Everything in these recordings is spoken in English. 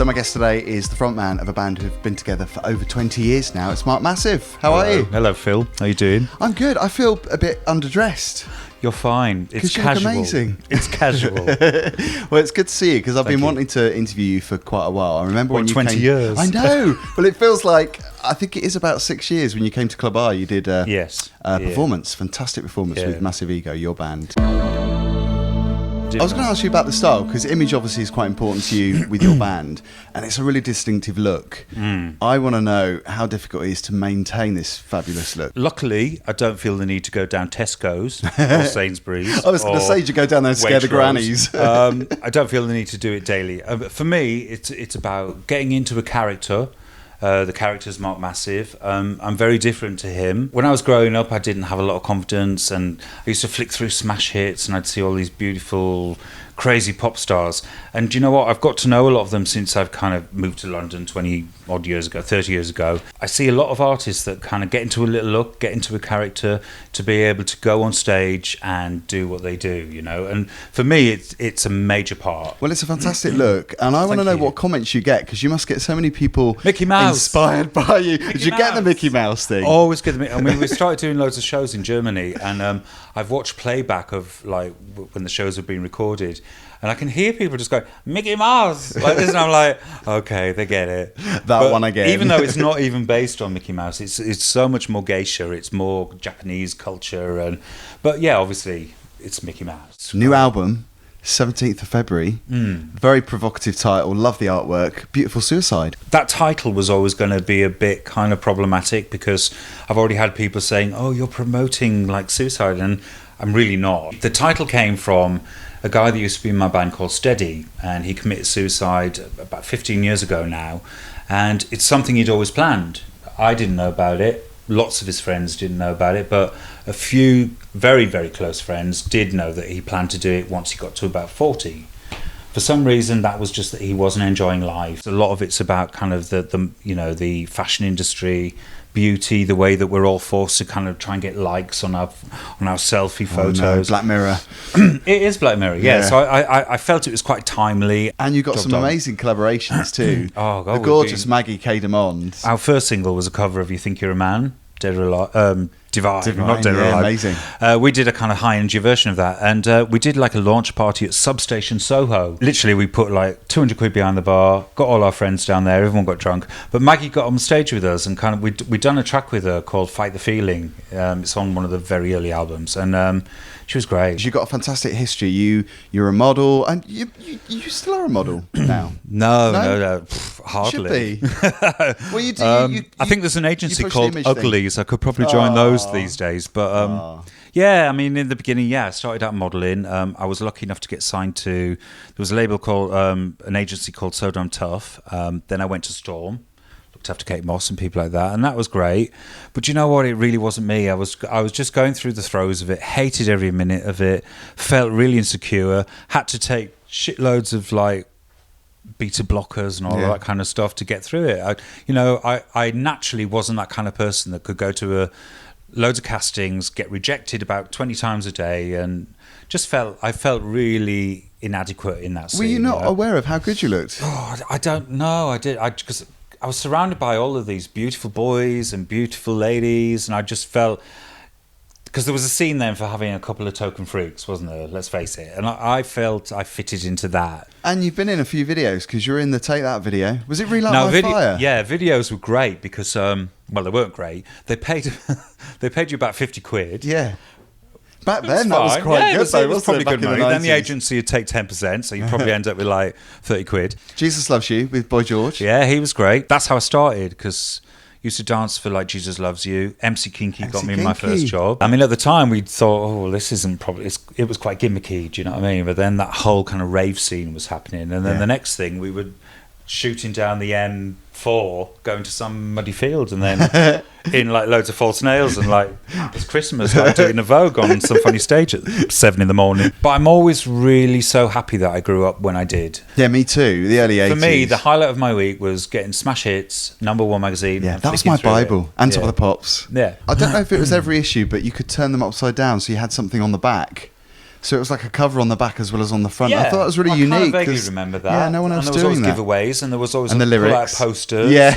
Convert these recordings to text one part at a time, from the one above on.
So my guest today is the frontman of a band who've been together for over 20 years now. It's Marc Massive. How are you? Hello, Phil. How you doing? I'm good. I feel a bit underdressed. You're fine. It's you casual. look amazing. It's casual. Well, it's good to see you because I've been wanting to interview you for quite a while. I remember when you 20 came... years. I know. Well, it feels like, I think it is about 6 years when you came to Club R. You did a performance, fantastic performance with Massive Ego, your band. I was going to ask you about the style because image obviously is quite important to you with your band, and it's a really distinctive look. I want to know how difficult it is to maintain this fabulous look. Luckily, I don't feel the need to go down Tesco's or Sainsbury's. I was going to say, did you go down there and scare the grannies? I don't feel the need to do it daily. For me, it's about getting into a character. The character's Marc Massive. I'm very different to him. When I was growing up, I didn't have a lot of confidence, and I used to flick through smash hits, and I'd see all these beautiful, crazy pop stars. And do you know what? I've got to know a lot of them since I've kind of moved to London 20-odd years ago, 30 years ago. I see a lot of artists that kind of get into a little look, get into a character to be able to go on stage and do what they do, you know? And for me, it's a major part. Well, it's a fantastic look, and I want to know what comments you get, because you must get so many people Mickey Mouse inspired by you. Did you get the Mickey Mouse thing? Always get the. I mean, we started doing loads of shows in Germany, and I've watched playback of like when the shows have been recorded, and I can hear people just go Mickey Mouse like this, and I'm like, okay, they get it. That one again. Even though it's not even based on Mickey Mouse, it's so much more geisha. It's more Japanese culture, but yeah, obviously it's Mickey Mouse. New album. 17th of February. Very provocative title. Love the artwork. Beautiful Suicide. That title was always going to be a bit kind of problematic because I've already had people saying, oh, you're promoting like suicide, and I'm really not. The title came from a guy that used to be in my band called Steady, and he committed suicide about 15 years ago now, and it's something he'd always planned. I didn't know about it. Lots of his friends didn't know about it, but a few very, very close friends did know that he planned to do it once he got to about 40. For some reason, that was just that he wasn't enjoying life. A lot of it's about kind of the fashion industry, beauty, the way that we're all forced to kind of try and get likes on our selfie photos. No, Black Mirror. It is Black Mirror, yeah. So I felt it was quite timely. And you got some amazing collaborations too. Oh, God, the gorgeous Maggie K. DeMond. Our first single was a cover of You Think You're a Man, Dead or Alive. Divine, not Dead or Alive. Amazing. We did a kind of high-energy version of that, and we did like a launch party at Substation Soho. Literally, we put like 200 quid behind the bar, got all our friends down there, everyone got drunk, but Maggie got on stage with us, and kind of we'd done a track with her called Fight the Feeling. It's on one of the very early albums, and she was great. You've got a fantastic history. You're a model, and you still are a model now. No, hardly. Should be. Well, you do. I think there's an agency called Uglies. I could probably join those these days, but yeah, I mean, in the beginning, I started out modelling. I was lucky enough to get signed to. There was a label called an agency called So Damn Tough. Then I went to Storm. Looked after Kate Moss and people like that, and that was great. But you know what? It really wasn't me. I was just going through the throes of it. Hated every minute of it. Felt really insecure. Had to take shitloads of like beta blockers and all that kind of stuff to get through it. I naturally wasn't that kind of person that could go to loads of castings, get rejected about 20 times a day, and I felt really inadequate in that scene. Were you not aware of how good you looked? Oh, I don't know. Because I was surrounded by all of these beautiful boys and beautiful ladies, and I just felt, because there was a scene then for having a couple of token freaks, wasn't there? Let's face it. And I felt I fitted into that. And you've been in a few videos, because you're in the Take That video. Was it Relight My Fire? Yeah, videos were great because, well, they weren't great. They paid you about 50 quid. Yeah. Back then, that was quite good, though, it was probably it? Good money. Then the agency would take 10%, so you probably end up with like 30 quid. Jesus Loves You with Boy George. Yeah, he was great. That's how I started, because used to dance for like Jesus Loves You. MC Kinky got me my first job. I mean, at the time we thought, oh, well, this isn't probably. It was quite gimmicky. Do you know what I mean? But then that whole kind of rave scene was happening, and then the next thing we were shooting down the M4, going to some muddy field, and then in like loads of false nails, and like it's Christmas, like doing a Vogue on some funny stage at 7 a.m. But I'm always really so happy that I grew up when I did. Yeah, me too. The early 80s. For me, the highlight of my week was getting smash hits, #1 magazine. Yeah, that was my Bible. And Top of the Pops. Yeah. I don't know if it was every issue, but you could turn them upside down, so you had something on the back. So it was like a cover on the back as well as on the front. I thought it was really unique. I kind of vaguely remember that. Yeah, no one else doing that. And there was always giveaways, and there was always the lyrics. Posters. Yeah.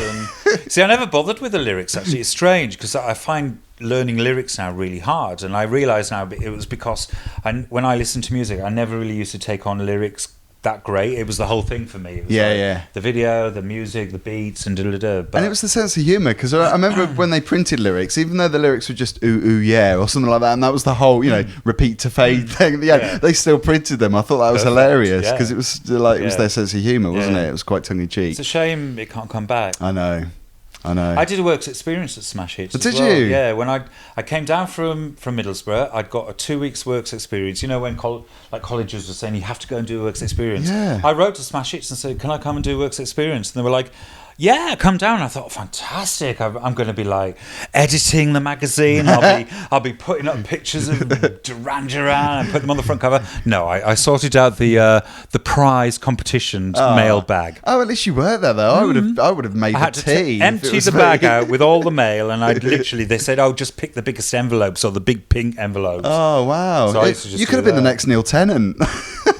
See, I never bothered with the lyrics, actually. It's strange, because I find learning lyrics now really hard, and I realise now it was because when I listened to music, I never really used to take on lyrics that great. It was the whole thing for me. It was the video, the music, the beats, and But and it was the sense of humour, because I remember when they printed lyrics, even though the lyrics were just ooh ooh yeah or something like that, and that was the whole repeat to fade thing. They still printed them. I thought that was hilarious, because it was like it was their sense of humour, wasn't it? It was quite tongue in cheek. It's a shame it can't come back. I know. I did a works experience at Smash Hits. Did you? Yeah, when I came down from Middlesbrough, I'd got a 2 weeks works experience. You know, when colleges were saying you have to go and do a works experience. Yeah. I wrote to Smash Hits and said, "Can I come and do a works experience?" And they were like, "Yeah, come down." I thought, fantastic. I'm going to be like editing the magazine. I'll be putting up pictures of Duran Duran and put them on the front cover. No, I sorted out the prize competition mail bag. Oh, at least you were there though. I would have made I had tea. to empty the bag out with all the mail, and they said, "Oh, just pick the biggest envelopes or the big pink envelopes." Oh wow! So you could have been the next Neil Tennant.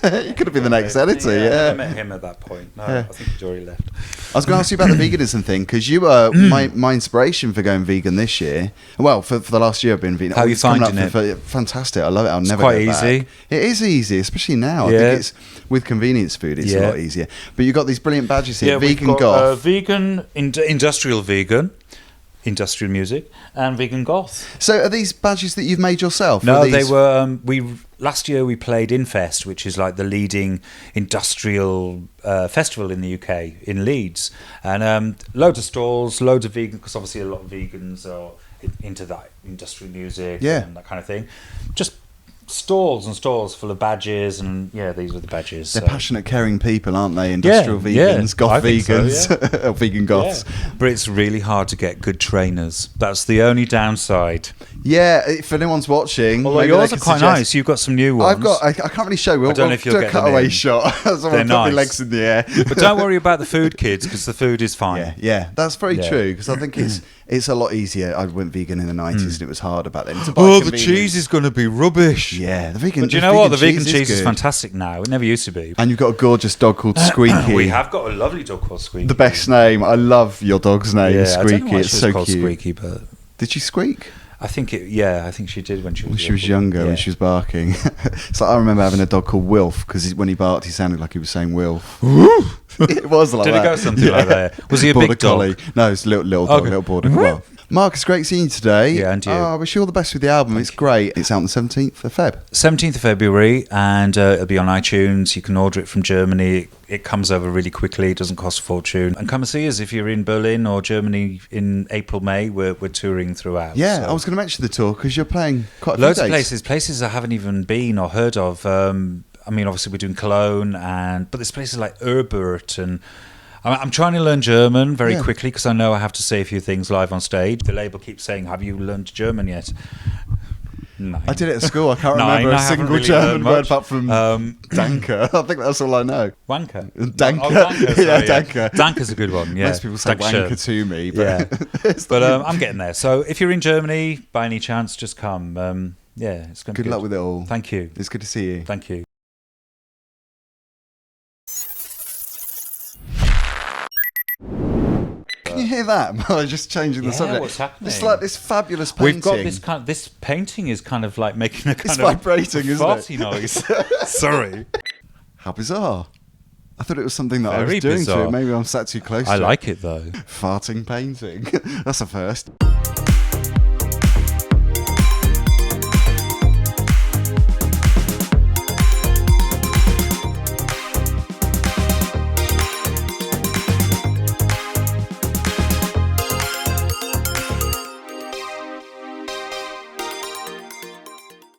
You could have been the next editor. Yeah, I met him at that point. No, I think he'd already left. I was going to ask you about the veganism thing, because you were my inspiration for going vegan this year. Well, for the last year I've been vegan. How are you finding it? Fantastic. I love it. I'll never quite go easy. Back. It is easy, especially now. I think it's with convenience food. It's a lot easier. But you've got these brilliant badges here. Vegan Goth. Vegan, industrial vegan. Industrial music and vegan goth. So are these badges that you've made yourself? No, they were. Last year we played Infest, which is like the leading industrial festival in the UK in Leeds, and loads of stalls, loads of vegan, because obviously a lot of vegans are into that industrial music and that kind of thing. Just stalls and stalls full of badges, and these were the badges. They're passionate, caring people, aren't they? Industrial vegans, goth vegans, or vegan goths. But it's really hard to get good trainers. That's the only downside. Yeah, if anyone's watching, although yours are quite nice. You've got some new ones. I can't really show. I don't know if you'll do a cutaway shot. So They're nice. Put my legs in the air. But don't worry about the food, kids, because the food is fine. Yeah, that's very true. Because I think it's a lot easier. I went vegan in the 90s, and it was harder back then. The cheese is going to be rubbish. Yeah, the vegan. But do you know what? The vegan cheese is fantastic now. It never used to be. And you've got a gorgeous dog called Squeaky. We have got a lovely dog called Squeaky. The best name. I love your dog's name, Squeaky. I don't know why it's so cute. Squeaky, but did she squeak? I think she did when she was younger, when she was barking. It's like I remember having a dog called Wilf, because when he barked, he sounded like he was saying Wilf. It was like that. Did it go something like that? Was he a big dog? No, it's a little dog, little border collie. Mark, it's great seeing you today. Yeah, and you. I wish you all the best with the album. It's great. It's out on the 17th of Feb. 17th of February, and it'll be on iTunes. You can order it from Germany. It comes over really quickly. It doesn't cost a fortune. And come and see us if you're in Berlin or Germany in April, May. We're touring throughout. Yeah, so. I was going to mention the tour, because you're playing quite a few loads days. of places I haven't even been or heard of. I mean, obviously we're doing Cologne, but there's places like Erfurt, and I'm trying to learn German very quickly, because I know I have to say a few things live on stage. The label keeps saying, "Have you learned German yet?" No. I did it at school. I can't remember a single really German word apart from Danke. I think that's all I know. Wanker. Danke. Danke. Danke's a good one. Yeah. Most people say wanker to me, but but I'm getting there. So if you're in Germany, by any chance, just come. It's going to be good. Good luck with it all. Thank you. It's good to see you. Thank you. Can you hear that? I'm just changing the subject. What's happening? It's like this fabulous painting. We've got this painting is kind of like making a kind it's vibrating, isn't farty noise. Sorry. How bizarre. I thought it was something that I was Very doing bizarre. to it. Maybe I'm sat too close to it. I like it though. Farting painting. That's a first.